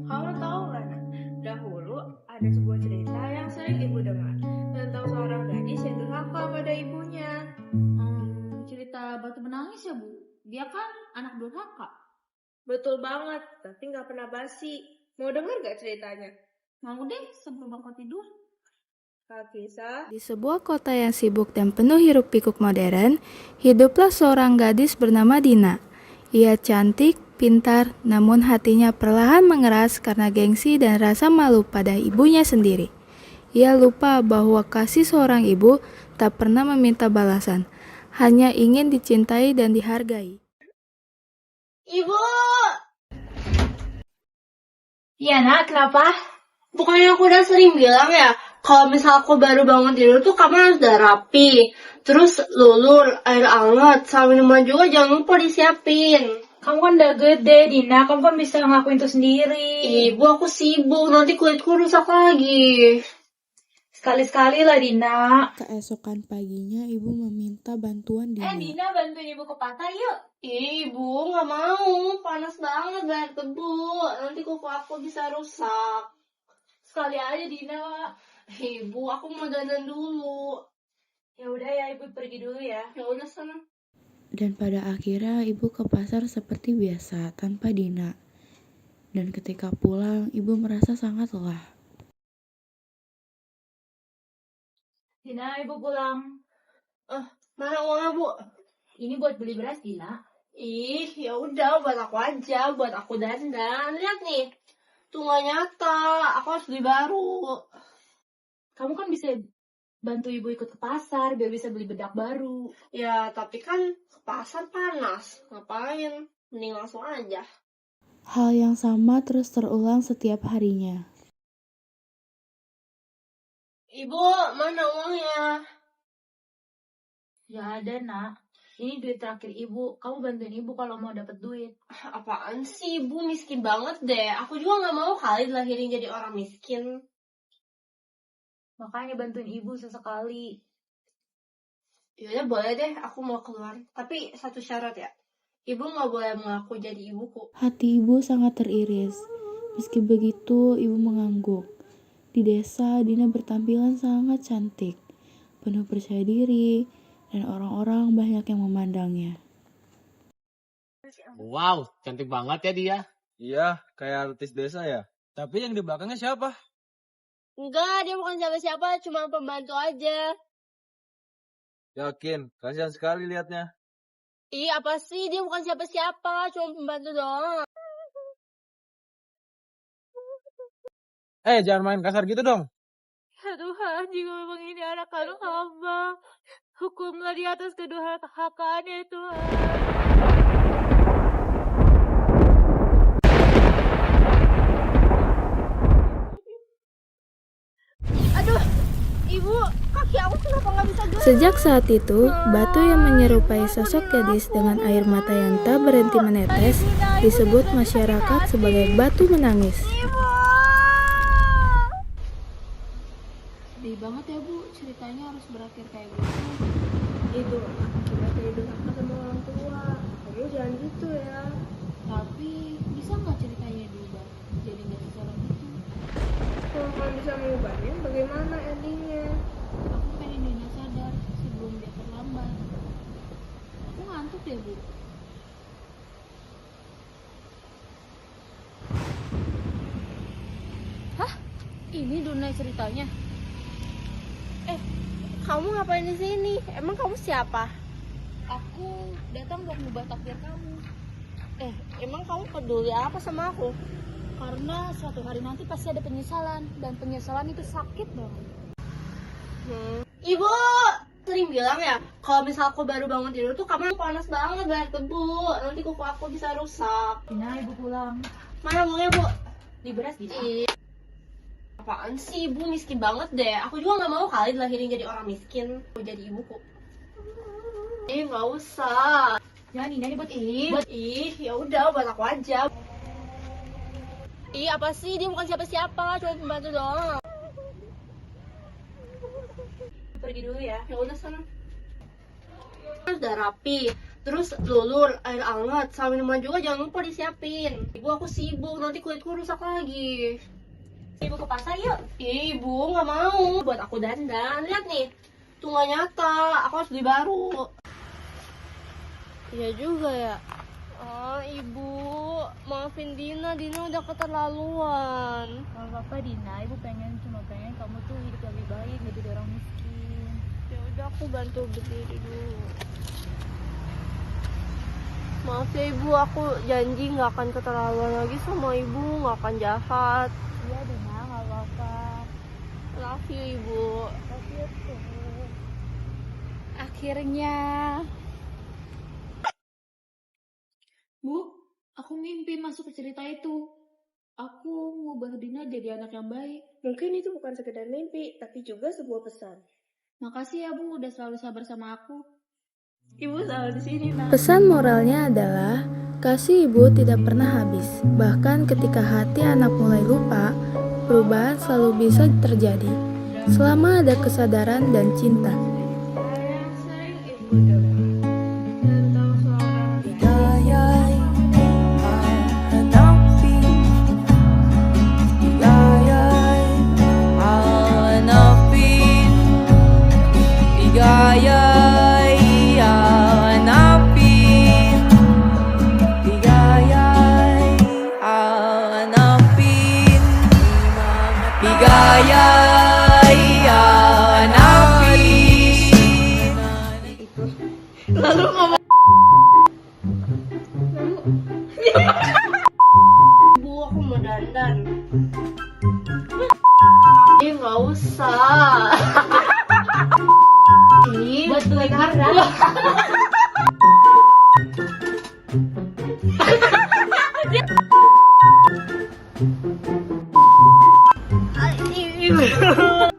Kamu tahu nggak, Nak? Dahulu ada sebuah cerita yang sering ibu dengar tentang seorang gadis yang durhaka pada ibunya. Cerita batu menangis ya, Bu? Dia kan anak durhaka. Betul banget, tapi nggak pernah basi. Mau dengar gak ceritanya? Mau deh sebelum aku tidur. Kak Kisah, Di sebuah kota yang sibuk dan penuh hiruk-pikuk modern, hiduplah seorang gadis bernama Dina. Ia cantik, pintar, namun hatinya perlahan mengeras karena gengsi dan rasa malu pada ibunya sendiri. Ia lupa bahwa kasih seorang ibu tak pernah meminta balasan, hanya ingin dicintai dan dihargai. Ibu! Iya, Nak, kenapa? Bukannya aku udah sering bilang ya, kalau misal aku baru bangun tidur tuh kamar harus udah rapi. Terus lulur, air hangat, sama minuman juga jangan lupa disiapin. Kamu kan udah gede, Dina. Kamu kan bisa ngelakuin itu sendiri. Ibu, aku sibuk, nanti kulitku rusak lagi. Sekali-sekali lah, Dina. Keesokan paginya ibu meminta bantuan Dina. Dina, bantuin ibu ke pantai yuk. Ibu, nggak mau, panas banget banyak debu. Nanti kuku aku bisa rusak. Sekali aja, Dina. Ibu, aku mau dandan dulu. Ya udah ya, ibu pergi dulu ya. Ya udah sana. Dan pada akhirnya ibu ke pasar seperti biasa tanpa Dina. Dan ketika pulang ibu merasa sangat lelah. Dina, ibu pulang. Mana uangnya, Bu? Ini buat beli beras, Dina. Ih, ya udah buat aku aja, buat aku dandan. Lihat nih, tuh nggak nyata. Aku harus beli baru. Kamu kan bisa bantu ibu ikut ke pasar biar bisa beli bedak baru. Ya, tapi kan ke pasar panas. Ngapain? Mending langsung aja. Hal yang sama terus terulang setiap harinya. Ibu, mana uangnya? Ya ada, Nak. Ini duit terakhir ibu. Kamu bantuin ibu kalau mau dapat duit. Apaan sih, Ibu miskin banget deh. Aku juga nggak mau kali dilahirin jadi orang miskin. Makanya bantuin ibu sesekali. Yaudah boleh deh, aku mau keluar. Tapi satu syarat ya, Ibu nggak boleh mengaku jadi ibuku. Hati ibu sangat teriris. Meski begitu, ibu mengangguk. Di desa, Dina bertampilan sangat cantik, penuh percaya diri, dan orang-orang banyak yang memandangnya. Wow, cantik banget ya dia. Iya, kayak artis desa ya. Tapi yang di belakangnya siapa? Enggak, dia bukan siapa-siapa, cuma pembantu aja. Yakin, kasihan sekali liatnya. Ih, apa sih? Dia bukan siapa-siapa, cuma pembantu doang. Jangan main kasar gitu dong. Ya Tuhan, jika memang ini anak kandung hamba, hukumlah di atas kedurhakaan ya Tuhan. Ibu, kaki aku kenapa nggak bisa gerak? Sejak saat itu, batu yang menyerupai sosok gadis dengan air mata yang tak berhenti menetes disebut masyarakat sebagai batu menangis. Sedih banget ya Bu, ceritanya harus berakhir kayak gitu. Itu akibat dari durhaka sama orang tua. Kamu jangan gitu ya. Tapi bisa nggak ceritanya diubah jadi nggak seserem itu? Kalau kamu bisa mengubahnya, bagaimana endingnya? Aku pengen Dina sadar sebelum dia terlambat. Aku ngantuk deh Bu. Ini Dunai ceritanya. Kamu ngapain di sini? Emang kamu siapa? Aku datang buat mengubah takdir kamu. Emang kamu peduli apa sama aku? Karena suatu hari nanti pasti ada penyesalan. Dan penyesalan itu sakit banget. Ibu, sering bilang ya, kalau misal aku baru bangun tidur tuh kamar panas banget, banyak debu. Nanti kuku aku bisa rusak. Dina, ibu pulang. Mana uangnya, Bu? Di beras Dina. Ih, apaan sih, Ibu miskin banget deh. Aku juga nggak mau kali dilahirin jadi orang miskin. Aku jadi ibuku. Ih, nggak usah. Jangan Dina, ini buat Ih, ya udah buat aku aja. Ih, apa sih? Dia bukan siapa-siapa, cuma pembantu doang. pergi dulu ya. Ya udah sana. udah rapi. Terus lulur, air hangat, sama minuman juga jangan lupa disiapin. Ibu aku sibuk, nanti kulitku rusak lagi. Ibu ke pasar yuk. Ih, ibu nggak mau. Buat aku dandan. Lihat nih, tuh nggak nyata. Aku harus beli baru. Iya juga ya. Ah, ibu, maafin Dina. Dina udah keterlaluan. Gak apa-apa Dina, ibu cuma pengen kamu tuh hidup lebih baik, gak jadi orang miskin. Ya udah, aku bantu berdiri dulu. Maaf ya ibu, aku janji nggak akan keterlaluan lagi sama ibu, nggak akan jahat. Iya Dina, gak apa-apa. Love you ibu. Tapi itu Akhirnya. Bu, aku mimpi masuk ke cerita itu. Aku mau bantu Dina jadi anak yang baik. Mungkin itu bukan sekedar mimpi, tapi juga sebuah pesan. Makasih ya Bu, udah selalu sabar sama aku. Ibu selalu di sini, Nak. Pesan moralnya adalah kasih ibu tidak pernah habis. Bahkan ketika hati anak mulai lupa, perubahan selalu bisa terjadi. Selama ada kesadaran dan cinta. Ibu, aku mau dandan. Ih, nggak usah. Ih, Buat gue garang. ih,